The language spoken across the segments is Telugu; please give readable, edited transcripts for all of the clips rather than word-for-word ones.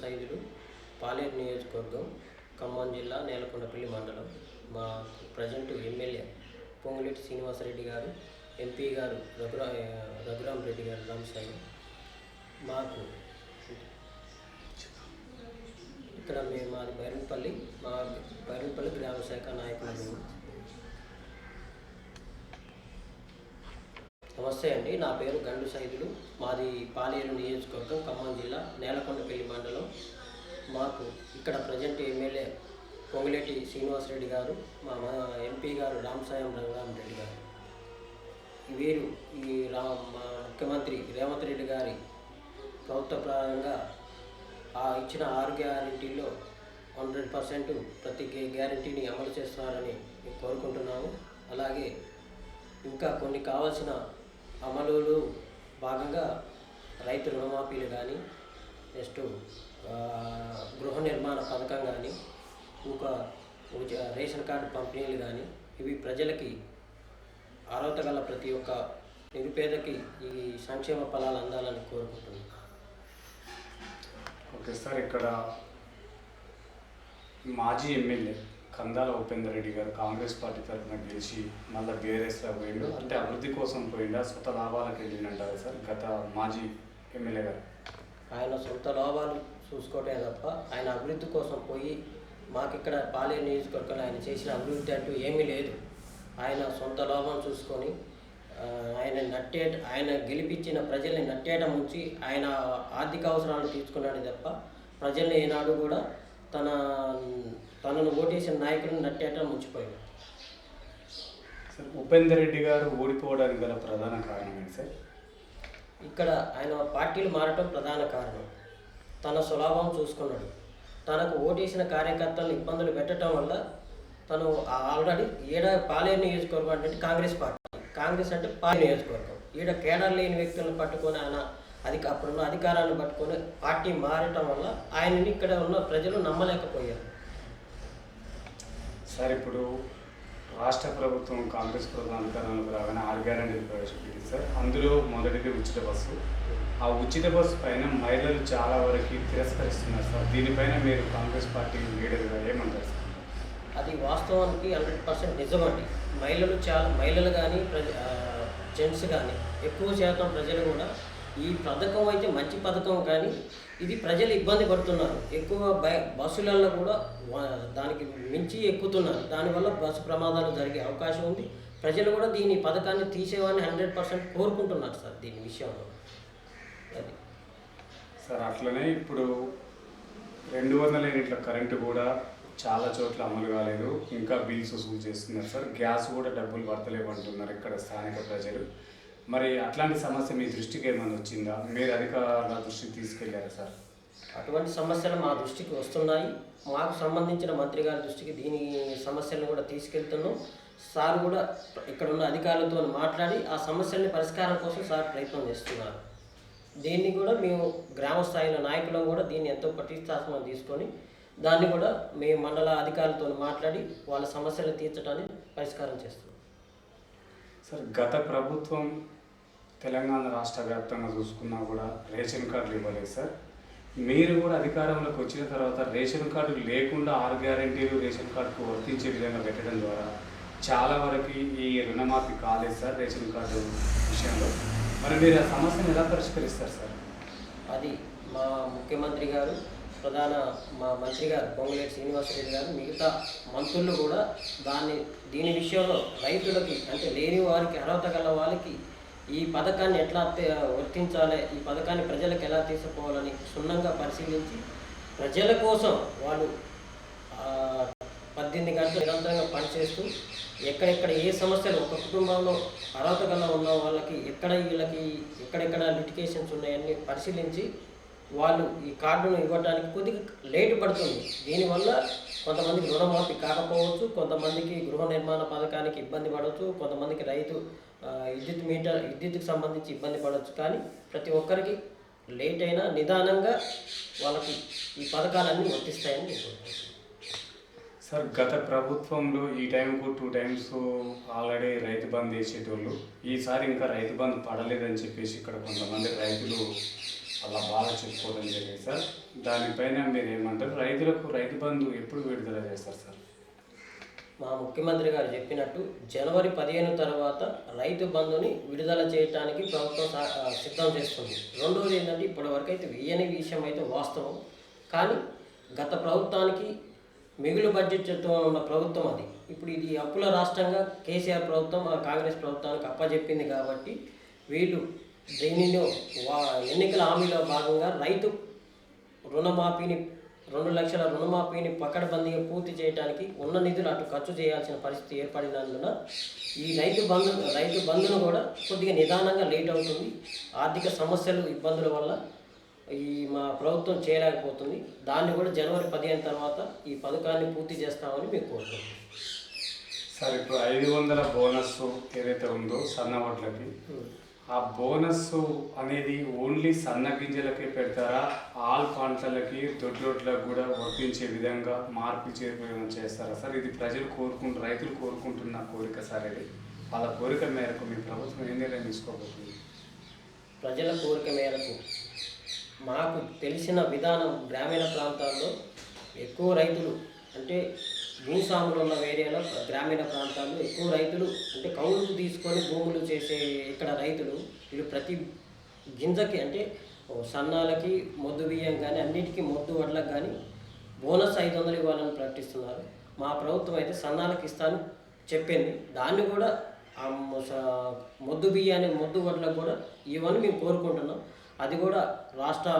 సైదులు పాలేరు నియోజకవర్గం ఖమ్మం జిల్లా నేలకొండపల్లి మండలం. మా ప్రజెంట్ ఎమ్మెల్యే పొంగులేటి శ్రీనివాసరెడ్డి గారు, ఎంపీ గారు రఘురామ్ రెడ్డి గారు రామసాయి. మాకు ఇక్కడ మాది బైరన్పల్లి, మా బైరన్పల్లి గ్రామ శాఖ నాయకులు. నమస్తే అండి, నా పేరు గండు సైదులు. మాది పాలేరు నియోజకవర్గం ఖమ్మం జిల్లా నేలకొండపల్లి మండలం. మాకు ఇక్కడ ప్రజెంట్ ఎమ్మెల్యే పొంగులేటి శ్రీనివాసరెడ్డి గారు, మా ఎంపీ గారు రఘురామ్ రెడ్డి గారు. వీరు మా ముఖ్యమంత్రి రేవంత్ రెడ్డి గారి ప్రభుత్వ ప్రారంగా ఇచ్చిన 6 గ్యారెంటీల్లో 100% ప్రతి గ్యారెంటీని అమలు చేస్తున్నారని కోరుకుంటున్నాము. అలాగే ఇంకా కొన్ని కావాల్సిన అమలులో భాగంగా రైతు రుణమాఫీలు కానీ, నెక్స్ట్ గృహ నిర్మాణ పథకం కానీ, ఇంకా రేషన్ కార్డు పంపిణీలు కానీ, ఇవి ప్రజలకి అర్హత గల ప్రతి ఒక్క నిరుపేదకి ఈ సంక్షేమ ఫలాలు అందాలని కోరుకుంటున్నాను. ఓకే సార్, ఇక్కడ మాజీ ఎమ్మెల్యే కందాల ఉపేందర్ రెడ్డి గారు కాంగ్రెస్ పార్టీ తరఫున గెలిచి మళ్ళీ బీఆర్ఎస్లో పోయిండు. అంటే అభివృద్ధి కోసం పోయిండా, సొంత లాభాలకు వెళ్ళిందంటారు సార్ గత మాజీ ఎమ్మెల్యే గారు? ఆయన సొంత లాభాలు చూసుకోవటమే తప్ప ఆయన అభివృద్ధి కోసం పోయి మాకు ఇక్కడ పాలేరు నియోజకవర్గంలో ఆయన చేసిన అభివృద్ధి అంటూ ఏమీ లేదు. ఆయన సొంత లాభం చూసుకొని ఆయన గెలిపించిన ప్రజల్ని నట్టేట ముంచి ఆయన ఆర్థిక అవసరాలు తీర్చుకున్నాడు తప్ప ప్రజల్ని ఏనాడు కూడా తనను ఓటేసిన నాయకులను నట్టేట ముంచిపోయాడు. సార్, ఉపేందర్ రెడ్డి గారు ఓడిపోవడానికి గల ప్రధాన కారణం ఏంటి సార్? ఇక్కడ ఆయన పార్టీలు మారటం ప్రధాన కారణం. తన స్వలాభం చూసుకున్నాడు. తనకు ఓటేసిన కార్యకర్తలను ఇబ్బందులు పెట్టడం వల్ల తను ఆల్రెడీ పాలేరు నియోజకవర్గం అంటే కాంగ్రెస్ అంటే పాలేరు నియోజకవర్గం. కేడర్ లేని వ్యక్తులను పట్టుకొని ఆయన అప్పుడున్న అధికారాన్ని పట్టుకొని పార్టీ మారటం వల్ల ఆయనని ఇక్కడ ఉన్న ప్రజలు నమ్మలేకపోయారు. సార్, ఇప్పుడు రాష్ట్ర ప్రభుత్వం కాంగ్రెస్ ప్రభుత్వం అధికారంలోకి రాగానే 6 గ్యారెంటీలు ప్రవేశపెట్టింది సార్. అందులో మొదటిది ఉచిత బస్సు. ఆ ఉచిత బస్సు పైన మహిళలు చాలా వరకు తిరస్కరిస్తున్నారు సార్. దీనిపైన మీరు కాంగ్రెస్ పార్టీ లీడర్గా ఏమంటారు సార్? అది వాస్తవానికి 100% నిజమండి. మహిళలు కానీ జెంట్స్ కానీ ఎక్కువ శాతం ప్రజలు కూడా ఈ పథకం అయితే మంచి పథకం, కానీ ఇది ప్రజలు ఇబ్బంది పడుతున్నారు. ఎక్కువ బస్సులలో కూడా దానికి మించి ఎక్కుతున్నారు. దానివల్ల బస్సు ప్రమాదాలు జరిగే అవకాశం ఉంది. ప్రజలు కూడా దీని పథకాన్ని తీసేవాన్ని 100% కోరుకుంటున్నారు సార్. దీని విషయంలో అది సార్, అట్లనే ఇప్పుడు 200 యూనిట్ల కరెంటు కూడా చాలా చోట్ల అమలు కాలేదు. ఇంకా బిల్స్ వసూలు చేస్తున్నారు సార్. గ్యాస్ కూడా డబ్బులు పడతలేవు అంటున్నారు ఇక్కడ స్థానిక ప్రజలు. మరి అట్లాంటి సమస్య మీ దృష్టికి ఏమైనా వచ్చిందా? మీరు అధికారుల దృష్టికి తీసుకెళ్లారా సార్? అటువంటి సమస్యలు మా దృష్టికి వస్తున్నాయి. మాకు సంబంధించిన మంత్రి గారి దృష్టికి దీని సమస్యలను కూడా తీసుకెళ్తున్నాం. సార్ కూడా ఇక్కడ ఉన్న అధికారులతో మాట్లాడి ఆ సమస్యల్ని పరిష్కారం కోసం సార్ ప్రయత్నం చేస్తున్నారు. దీన్ని కూడా మేము గ్రామ స్థాయిలో నాయకులను కూడా దీన్ని ఎంతో ప్రతిష్టాత్మకంగా తీసుకొని దాన్ని కూడా మేము మండల అధికారులతో మాట్లాడి వాళ్ళ సమస్యలు తీర్చడానికి పరిష్కారం చేస్తున్నాం. సార్, గత ప్రభుత్వం తెలంగాణ రాష్ట్ర వ్యాప్తంగా చూసుకున్నా కూడా రేషన్ కార్డులు ఇవ్వలేదు సార్. మీరు కూడా అధికారంలోకి వచ్చిన తర్వాత రేషన్ కార్డు లేకుండా 6 గ్యారెంటీలు రేషన్ కార్డుకు వర్తించే విధంగా పెట్టడం ద్వారా చాలా వరకు ఈ రుణమాఫీ కాలేదు సార్ రేషన్ కార్డు విషయంలో. మరి మీరు ఆ సమస్యను ఎలా పరిష్కరిస్తారు సార్? అది మా ముఖ్యమంత్రి గారు, మా మంత్రి గారు పొంగులేటి శ్రీనివాసరెడ్డి గారు, మిగతా మంత్రులు కూడా దీని విషయంలో రైతులకి అంటే లేని వారికి, అర్హత గల వాళ్ళకి ఈ పథకాన్ని ఎట్లా వర్తించాలి, ఈ పథకాన్ని ప్రజలకు ఎలా తీసుకోవాలని క్షుణ్ణంగా పరిశీలించి ప్రజల కోసం వాళ్ళు 18 గంటలు నిరంతరంగా పనిచేస్తూ ఎక్కడెక్కడ ఏ సమస్యలు ఒక కుటుంబంలో అర్హత గల ఉన్న వాళ్ళకి ఎక్కడెక్కడ లిటికేషన్స్ ఉన్నాయన్నీ పరిశీలించి వాళ్ళు ఈ కార్డును ఇవ్వడానికి కొద్దిగా లేటు పడుతుంది. దీనివల్ల కొంతమందికి రుణమాఫీ కాకపోవచ్చు, కొంతమందికి గృహ నిర్మాణ పథకానికి ఇబ్బంది పడవచ్చు, కొంతమందికి రైతు విద్యుత్కి సంబంధించి ఇబ్బంది పడవచ్చు. కానీ ప్రతి ఒక్కరికి లేట్ అయినా నిదానంగా వాళ్ళకి ఈ పథకాలన్నీ వర్తిస్తాయని నేను సార్, గత ప్రభుత్వంలో ఈ టైంకు 2 టైమ్స్ ఆల్రెడీ రైతు బంద్ వేసేటోళ్ళు. ఈసారి ఇంకా రైతు బంద్ పడలేదని చెప్పేసి ఇక్కడ కొంతమంది రైతులు అలా బాగా చెప్పుకోవడం జరిగింది సార్. దానిపైన మీరు ఏమంటారు? రైతులకు రైతు బంధు ఎప్పుడు విడుదల చేస్తారు సార్? మా ముఖ్యమంత్రి గారు చెప్పినట్టు జనవరి 15 తర్వాత రైతు బంధుని విడుదల చేయడానికి ప్రభుత్వం సిద్ధం చేస్తుంది. రెండోది ఏంటంటే ఇప్పటివరకు అయితే వేయని విషయం అయితే వాస్తవం. కానీ గత ప్రభుత్వానికి మిగులు బడ్జెట్తో ఉన్న ప్రభుత్వం అది. ఇప్పుడు ఇది అప్పుల రాష్ట్రంగా కేసీఆర్ ప్రభుత్వం కాంగ్రెస్ ప్రభుత్వానికి అప్పచెప్పింది కాబట్టి వీళ్ళు దీనిలో ఎన్నికల హామీలో భాగంగా రైతు రుణమాఫీని 2 లక్షల రుణమాఫీని పకడ్బందీగా పూర్తి చేయడానికి ఉన్న నిధులు అటు ఖర్చు చేయాల్సిన పరిస్థితి ఏర్పడినందున ఈ రైతు బంధును కూడా కొద్దిగా నిదానంగా లేట్ అవుతుంది. ఆర్థిక సమస్యలు ఇబ్బందుల వల్ల ఈ మా ప్రభుత్వం చేయలేకపోతుంది. దాన్ని కూడా జనవరి 15 తర్వాత ఈ పథకాన్ని పూర్తి చేస్తామని మేము కోరుతున్నాం. సార్, ఇప్పుడు 500 బోనస్ ఏదైతే ఉందో సన్న వడ్లకి, ఆ బోనస్ అనేది ఓన్లీ సన్న గింజలకే పెడతారా? ఆల్ పంటలకి దొడ్లకి కూడా వర్తించే విధంగా మార్పు చేస్తారా సార్? ఇది రైతులు కోరుకుంటున్న కోరిక సార్. ఇది వాళ్ళ కోరిక మేరకు మీ ప్రభుత్వం ఏం నిర్ణయం తీసుకోబోతుంది? ప్రజల కోరిక మేరకు మాకు తెలిసిన విధానం గ్రామీణ ప్రాంతాల్లో ఎక్కువ రైతులు అంటే భూస్వాములు ఉన్న ఏరియాలో గ్రామీణ ప్రాంతాల్లో ఎక్కువ రైతులు అంటే కౌలుకు తీసుకొని భూములు చేసే ఇక్కడ రైతులు వీళ్ళు ప్రతి గింజకి అంటే సన్నాలకి మొద్దు బియ్యం కానీ అన్నిటికీ మొద్దు వడ్లకు కానీ బోనస్ 500 ఇవ్వాలని ప్రకటిస్తున్నారు. మా ప్రభుత్వం అయితే సన్నాలకు ఇస్తాను చెప్పింది. దాన్ని కూడా మొద్దు బియ్యాన్ని మొద్దు వడ్లకు కూడా ఇవ్వని మేము కోరుకుంటున్నాం. అది కూడా రాష్ట్ర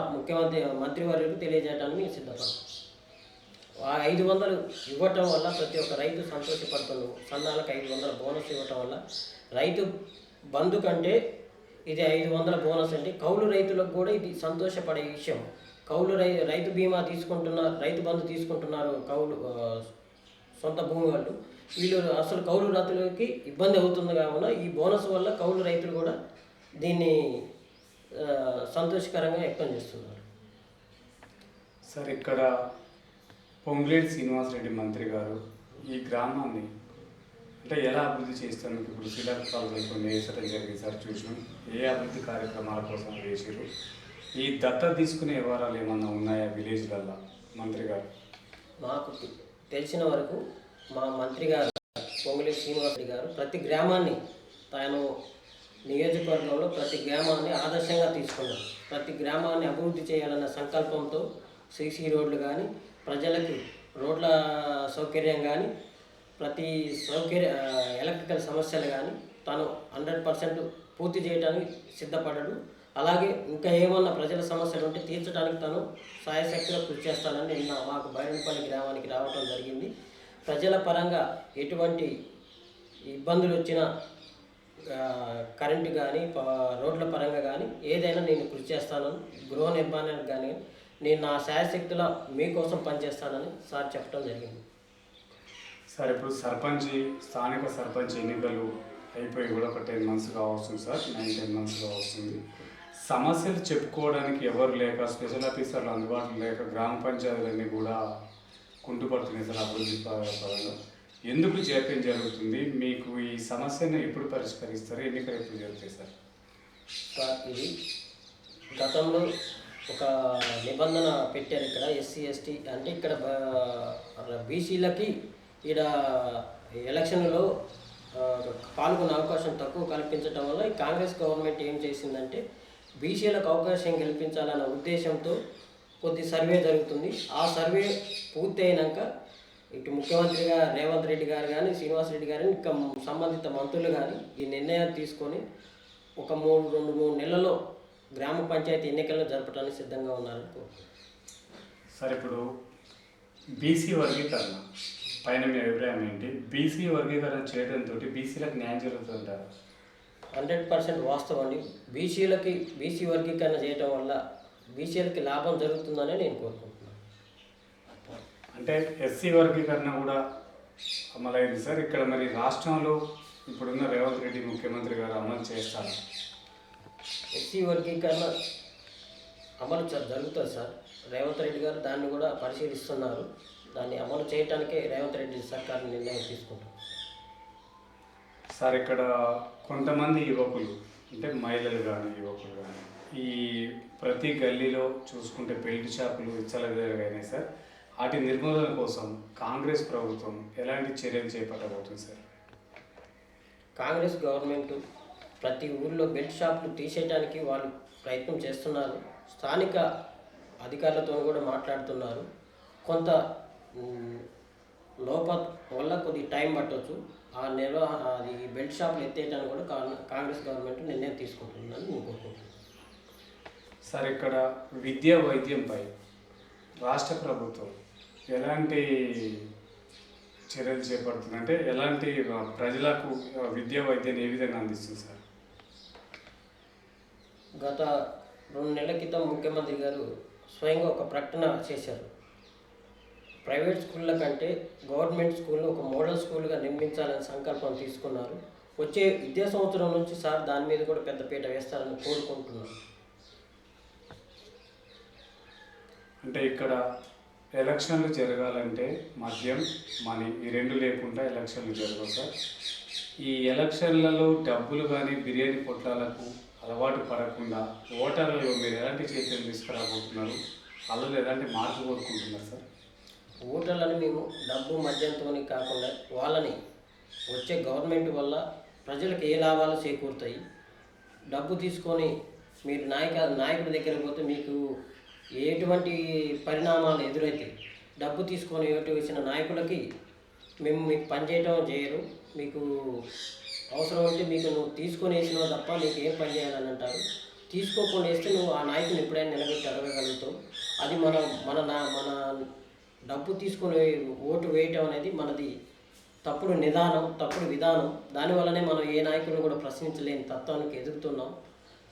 మంత్రివర్యులకు తెలియజేయడానికి మేము సిద్ధపడతాం. 500 ఇవ్వటం వల్ల ప్రతి ఒక్క రైతు సంతోషపడుతున్నాం. సన్నాలకు 500 బోనస్ ఇవ్వటం వల్ల రైతు బంధు కంటే ఇది 500 బోనస్ అంటే కౌలు రైతులకు కూడా ఇది సంతోషపడే విషయం. కౌలు రైతు బీమా రైతు బంధు తీసుకుంటున్నారు కౌలు సొంత భూమి వాళ్ళు. వీళ్ళు అసలు కౌలు రైతులకి ఇబ్బంది అవుతుంది కావున ఈ బోనస్ వల్ల కౌలు రైతులు కూడా దీన్ని సంతోషకరంగా వ్యక్తం చేస్తున్నారు. సార్, ఇక్కడ పొంగులేటి శ్రీనివాసరెడ్డి మంత్రి గారు ఈ గ్రామాన్ని అంటే ఎలా అభివృద్ధి చేస్తాను ఇప్పుడు శిలాఫలకాలు కొన్ని వేసడం జరిగింది సార్. చూసినాం ఏ అభివృద్ధి కార్యక్రమాల కోసం వేసారు. ఈ దత్తత తీసుకునే వివరాలు ఏమన్నా ఉన్నాయా విలేజ్లల్లో మంత్రి గారు? మాకు తెలిసిన వరకు మా మంత్రి గారు పొంగులేటి శ్రీనివాసరెడ్డి గారు ప్రతి గ్రామాన్ని తాను నియోజకవర్గంలో ప్రతి గ్రామాన్ని ఆదర్శంగా తీసుకున్నారు. ప్రతి గ్రామాన్ని అభివృద్ధి చేయాలన్న సంకల్పంతో సీసీ రోడ్లు కానీ ప్రజలకి రోడ్ల సౌకర్యం కానీ ప్రతి ఎలక్ట్రికల్ సమస్యలు కానీ తను 100% పూర్తి చేయడానికి సిద్ధపడ్డాడు. అలాగే ఇంకా ఏమన్నా ప్రజల సమస్యలు ఉంటే తీర్చడానికి తను సాయశక్తిగా కృషి చేస్తానని నిన్న మాకు బైరంపల్లి గ్రామానికి రావడం జరిగింది. ప్రజల పరంగా ఎటువంటి ఇబ్బందులు వచ్చినా కరెంటు కానీ రోడ్ల పరంగా కానీ ఏదైనా నేను కృషి చేస్తాను. గృహ నిర్మాణానికి కానీ నేను నా శాయశక్తిలో మీకోసం పనిచేస్తానని సార్ చెప్పడం జరిగింది. సార్, ఇప్పుడు స్థానిక సర్పంచ్ ఎన్నికలు అయిపోయి కూడా ఒక 10 months కావస్తుంది సార్, 9-10 months కావస్తుంది. సమస్యలు చెప్పుకోవడానికి ఎవరు లేక, స్పెషల్ ఆఫీసర్లు అందుబాటులో లేక గ్రామ పంచాయతీలన్నీ కూడా కుంటుపడుతున్నాయి సార్ అభివృద్ధి పరంగా. ఎందుకు జాప్యం జరుగుతుంది? మీకు ఈ సమస్యను ఎప్పుడు పరిష్కరిస్తారు? ఎన్నికలు ఎప్పుడు జరుగుతాయి సార్? సార్, ఇది గతంలో ఒక నిబంధన పెట్టారు ఇక్కడ ఎస్సీ ఎస్టీ అంటే ఇక్కడ బీసీలకి ఇక్కడ ఎలక్షన్లో పాల్గొనే అవకాశం తక్కువ కల్పించడం వల్ల ఈ కాంగ్రెస్ గవర్నమెంట్ ఏం చేసిందంటే బీసీలకు అవకాశం కల్పించాలన్న ఉద్దేశంతో కొద్ది సర్వే జరుగుతుంది. ఆ సర్వే పూర్తి అయినాక ఇటు ముఖ్యమంత్రిగా రేవంత్ రెడ్డి గారు కానీ శ్రీనివాసరెడ్డి గారు ఇంకా సంబంధిత మంత్రులు కానీ ఈ నిర్ణయాలు తీసుకొని ఒక 2-3 నెలల్లో గ్రామ పంచాయతీ ఎన్నికలను జరపడానికి సిద్ధంగా ఉన్నారు. సార్, ఇప్పుడు బీసీ వర్గీకరణ పైన మీ అభిప్రాయం ఏంటి? బీసీ వర్గీకరణ చేయడంతో బీసీలకు న్యాయం జరుగుతుంటారు? 100% వాస్తవం అండి. బీసీ వర్గీకరణ చేయడం వల్ల బీసీలకి లాభం జరుగుతుందని నేను కోరుకుంటున్నాను. అంటే ఎస్సీ వర్గీకరణ కూడా అమలైంది సార్. ఇక్కడ మరి రాష్ట్రంలో ఇప్పుడున్న రేవంత్ రెడ్డి ముఖ్యమంత్రి గారు అమలు చేస్తారు. ఎస్సీ వర్గీకరణ అమలు జరుగుతుంది సార్. రేవంత్ రెడ్డి గారు దాన్ని కూడా పరిశీలిస్తున్నారు. దాన్ని అమలు చేయడానికే రేవంత్ రెడ్డి సర్కారు నిర్ణయం తీసుకుంటారు. సార్, ఇక్కడ కొంతమంది యువకులు అంటే మహిళలు కానీ యువకులు కానీ ఈ ప్రతి గల్లీలో చూసుకుంటే బెల్ట్ షాపులు విచ్చలవిడిగాయినాయి సార్. వాటి నిర్మూలన కోసం కాంగ్రెస్ ప్రభుత్వం ఎలాంటి చర్యలు చేపట్టబోతుంది సార్? కాంగ్రెస్ గవర్నమెంట్ ప్రతి ఊళ్ళో బెల్ట్ షాపులు తీసేయడానికి వాళ్ళు ప్రయత్నం చేస్తున్నారు. స్థానిక అధికారులతో కూడా మాట్లాడుతున్నారు. కొంత లోప వల్ల కొద్ది టైం పట్టవచ్చు. అది బెల్ట్ షాపులు ఎత్తేయడానికి కూడా కాంగ్రెస్ గవర్నమెంట్ నిర్ణయం తీసుకుంటుందని నేను కోరుకుంటున్నాను. సార్, ఇక్కడ విద్యా వైద్యంపై రాష్ట్ర ప్రభుత్వం ఎలాంటి చర్యలు చేపడుతుందంటే ఎలాంటి ప్రజలకు విద్యా వైద్యాన్ని ఏ విధంగా అందిస్తుంది సార్? గత 2 నెలల క్రితం ముఖ్యమంత్రి గారు స్వయంగా ఒక ప్రకటన చేశారు. ప్రైవేట్ స్కూళ్ళ కంటే గవర్నమెంట్ స్కూల్ను ఒక మోడల్ స్కూల్గా నిర్మించాలని సంకల్పం తీసుకున్నారు. వచ్చే విద్యా సంవత్సరం నుంచి సార్ దాని మీద కూడా పెద్దపీట వేస్తారని కోరుకుంటున్నాను. అంటే ఇక్కడ ఎలక్షన్లు జరగాలంటే మద్యం, మనీ ఈ రెండు లేకుండా ఎలక్షన్లు జరగవు సార్. ఈ ఎలక్షన్లలో డబ్బులు కానీ బిర్యానీ పొట్లాలకు అలవాటు పడకుండా ఓటర్లలో మీరు ఎలాంటి చర్యలు తీసుకురాబోతున్నారు? వాళ్ళు ఎలాంటి మార్పు కోరుకుంటున్నారు సార్? ఓటర్లను మేము డబ్బు మద్యంతో కాకుండా వాళ్ళని వచ్చే గవర్నమెంట్ వల్ల ప్రజలకు ఏ లాభాలు చేకూరుతాయి, డబ్బు తీసుకొని మీరు నాయకుడి దగ్గర పోతే మీకు ఎటువంటి పరిణామాలు ఎదురైతాయి. డబ్బు తీసుకొని ఓటు వేసిన నాయకులకి మేము మీకు పనిచేయటం చేయరు, మీకు అవసరం ఉంటే మీకు నువ్వు తీసుకొని వేసినావు తప్ప నీకు ఏం పని చేయాలని అంటారు. తీసుకోకుండా వేస్తే నువ్వు ఆ నాయకుని ఎప్పుడైనా నిలబెట్టి అడగగలుగుతావు. అది మన డబ్బు తీసుకొని ఓటు వేయటం అనేది మనది తప్పుడు విధానం. దానివల్లనే మనం ఏ నాయకులను కూడా ప్రశ్నించలేని తత్వానికి ఎదుగుతున్నాం.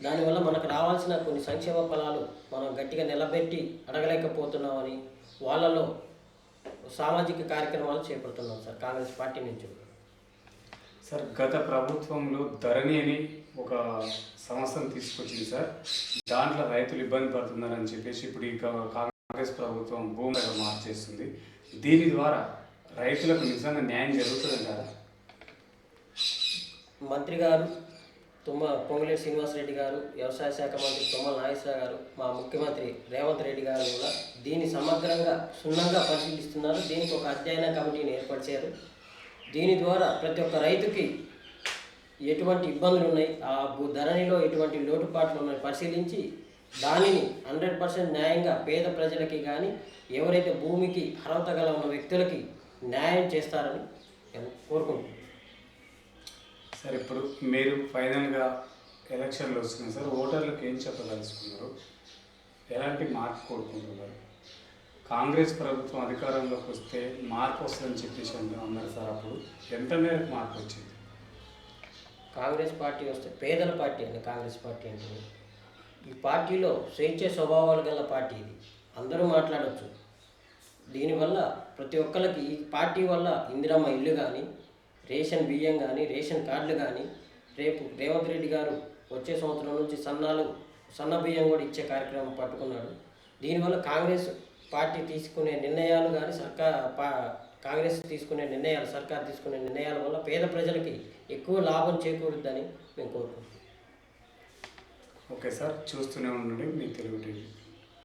దానివల్ల మనకు రావాల్సిన కొన్ని సంక్షేమ ఫలాలు మనం గట్టిగా నిలబెట్టి అడగలేకపోతున్నామని వాళ్ళలో సామాజిక కార్యక్రమాలు చేపడుతున్నాం సార్ కాంగ్రెస్ పార్టీ నుంచి. సార్, గత ప్రభుత్వంలో ధరణి అని ఒక సంస్థను తీసుకొచ్చింది సార్. దాంట్లో రైతులు ఇబ్బంది పడుతున్నారని చెప్పేసి ఇప్పుడు ఈ కాంగ్రెస్ ప్రభుత్వం భూమి మార్చేస్తుంది. దీని ద్వారా రైతులకు నిజంగా న్యాయం జరుగుతుందంటారా? మంత్రి గారు పొంగులేటి శ్రీనివాసరెడ్డి గారు, వ్యవసాయ శాఖ మంత్రి తుమ్మల నాగేశ్వరరావు గారు, మా ముఖ్యమంత్రి రేవంత్ రెడ్డి గారు కూడా దీన్ని సమగ్రంగా క్షుణ్ణంగా పరిశీలిస్తున్నారు. దీనికి ఒక అధ్యయన కమిటీని ఏర్పరిచారు. దీని ద్వారా ప్రతి ఒక్క రైతుకి ఎటువంటి ఇబ్బందులు ఉన్నాయి, ఆ ధరణిలో ఎటువంటి లోటుపాట్లు ఉన్నాయి పరిశీలించి దానిని 100% న్యాయంగా పేద ప్రజలకి కానీ ఎవరైతే భూమికి అర్హత గల ఉన్న వ్యక్తులకి న్యాయం చేస్తారని నేను కోరుకుంటున్నాను. సార్, ఇప్పుడు మీరు ఫైనల్గా ఎలక్షన్లు వస్తున్నాయి సార్, ఓటర్లకు ఏం చెప్పదలుచుకున్నారు? ఎలాంటి మార్పు కోరుకుంటున్నారు? కాంగ్రెస్ ప్రభుత్వం అధికారంలోకి వస్తే మార్పు వస్తుందని చెప్పేసి అన్నారు సార్. అప్పుడు ఎంత మేరకు మార్పు వచ్చింది? కాంగ్రెస్ పార్టీ వస్తే పేదల పార్టీ అండి. కాంగ్రెస్ పార్టీ అంటే ఈ పార్టీలో స్వేచ్ఛ స్వభావాలు గల పార్టీ ఇది. అందరూ మాట్లాడవచ్చు. దీనివల్ల ప్రతి ఒక్కరికి ఈ పార్టీ వల్ల ఇందిరమ్మ ఇల్లు కానీ, రేషన్ బియ్యం కానీ, రేషన్ కార్డులు కానీ, రేపు రేవంత్ రెడ్డి గారు వచ్చే సంవత్సరం నుంచి సన్న బియ్యం కూడా ఇచ్చే కార్యక్రమం పట్టుకున్నాడు. దీనివల్ల కాంగ్రెస్ పార్టీ తీసుకునే నిర్ణయాలు కానీ కాంగ్రెస్ తీసుకునే నిర్ణయాలు, సర్కార్ తీసుకునే నిర్ణయాల వల్ల పేద ప్రజలకి ఎక్కువ లాభం చేకూరుద్దని మేము కోరుకుంటున్నాం. ఓకే సార్, చూస్తూనే ఉండండి మీ తెలుగు టీవీ.